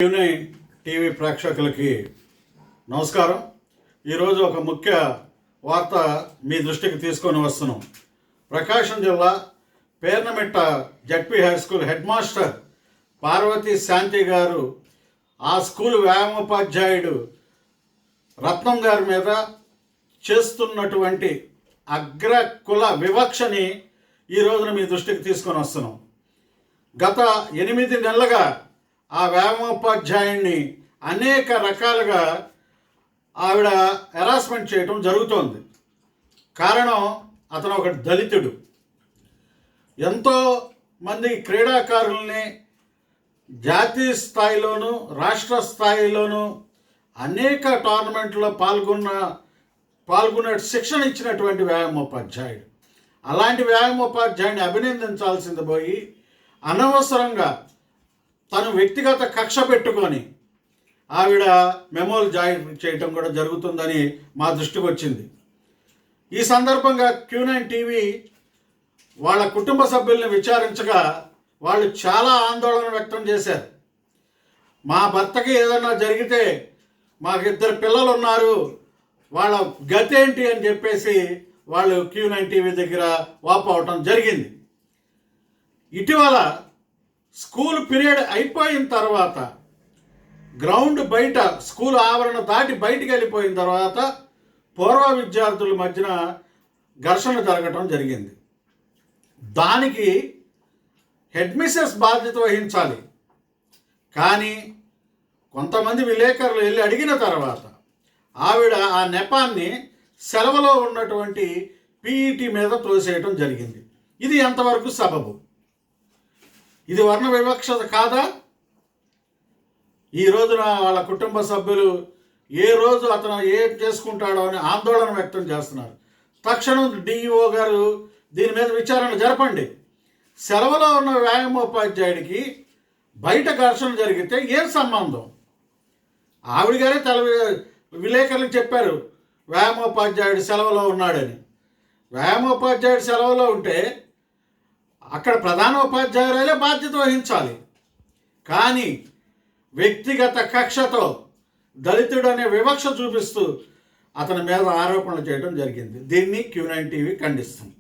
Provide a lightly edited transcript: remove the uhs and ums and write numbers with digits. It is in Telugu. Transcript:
క్యూ9 టీవీ ప్రేక్షకులకి నమస్కారం. ఈరోజు ఒక ముఖ్య వార్త మీ దృష్టికి తీసుకొని వస్తున్నాం. ప్రకాశం జిల్లా Pernamitta ZP high school head master Parvathi Shanthi గారు ఆ స్కూల్ వ్యాయామోపాధ్యాయుడు రత్నం గారి మీద చేస్తున్నటువంటి అగ్ర కుల వివక్షని ఈ రోజున మీ దృష్టికి తీసుకొని వస్తున్నాం. గత 8 నెలలుగా ఆ వ్యాయామోపాధ్యాయుడిని అనేక రకాలుగా ఆవిడ హెరాస్మెంట్ చేయటం జరుగుతోంది. కారణం అతను ఒక దళితుడు. ఎంతో మంది క్రీడాకారుల్ని జాతీయ స్థాయిలోనూ రాష్ట్ర స్థాయిలోనూ అనేక టోర్నమెంట్లో పాల్గొనే శిక్షణ ఇచ్చినటువంటి వ్యాయామోపాధ్యాయుడు. అలాంటి వ్యాయామోపాధ్యాయుడిని అభినందించాల్సింది పోయి అనవసరంగా తను వ్యక్తిగత కక్ష పెట్టుకొని ఆవిడ మెమోలు జారీ చేయటం కూడా జరుగుతుందని మా దృష్టికి వచ్చింది. ఈ సందర్భంగా క్యూ9 టీవీ వాళ్ళ కుటుంబ సభ్యుల్ని విచారించగా వాళ్ళు చాలా ఆందోళన వ్యక్తం చేశారు. మా భర్తకి ఏదన్నా జరిగితే మాకు 2 పిల్లలు ఉన్నారు, వాళ్ళ గతి ఏంటి అని చెప్పేసి వాళ్ళు క్యూ9 టీవీ దగ్గర వాపోవటం జరిగింది. ఇటీవల స్కూల్ పీరియడ్ అయిపోయిన తర్వాత గ్రౌండ్ బయట స్కూల్ ఆవరణ దాటి బయటికి వెళ్ళిపోయిన తర్వాత పూర్వ విద్యార్థుల మధ్యన ఘర్షణ జరగటం జరిగింది. దానికి హెడ్ మిస్సెస్ బాధ్యత వహించాలి. కానీ కొంతమంది విలేకరులు వెళ్ళి అడిగిన తర్వాత ఆవిడ ఆ నెపాన్ని సెలవులో ఉన్నటువంటి పీఈటీ మీద తోసేయటం జరిగింది. ఇది ఎంతవరకు సబబు? ఇది వర్ణ వివక్ష కాదా? ఈ రోజున వాళ్ళ కుటుంబ సభ్యులు ఏ రోజు అతను ఏం చేసుకుంటాడో అని ఆందోళన వ్యక్తం చేస్తున్నారు. తక్షణం డిఈఓ గారు దీని మీద విచారణ జరపండి. సెలవులో ఉన్న వ్యాయామోపాధ్యాయుడికి బయట ఘర్షణ జరిగితే ఏం సంబంధం? ఆవిడ గారే విలేకరులకు చెప్పారు వ్యాయామోపాధ్యాయుడు సెలవులో ఉన్నాడని. వ్యాయామోపాధ్యాయుడు సెలవులో ఉంటే అక్కడ ప్రధానోపాధ్యాయులే బాధ్యత వహించాలి. కానీ వ్యక్తిగత కక్షతో దళితుడు అనే వివక్ష చూపిస్తూ అతని మీద ఆరోపణలు చేయడం జరిగింది. దీన్ని క్యూ9 టీవీ ఖండిస్తుంది.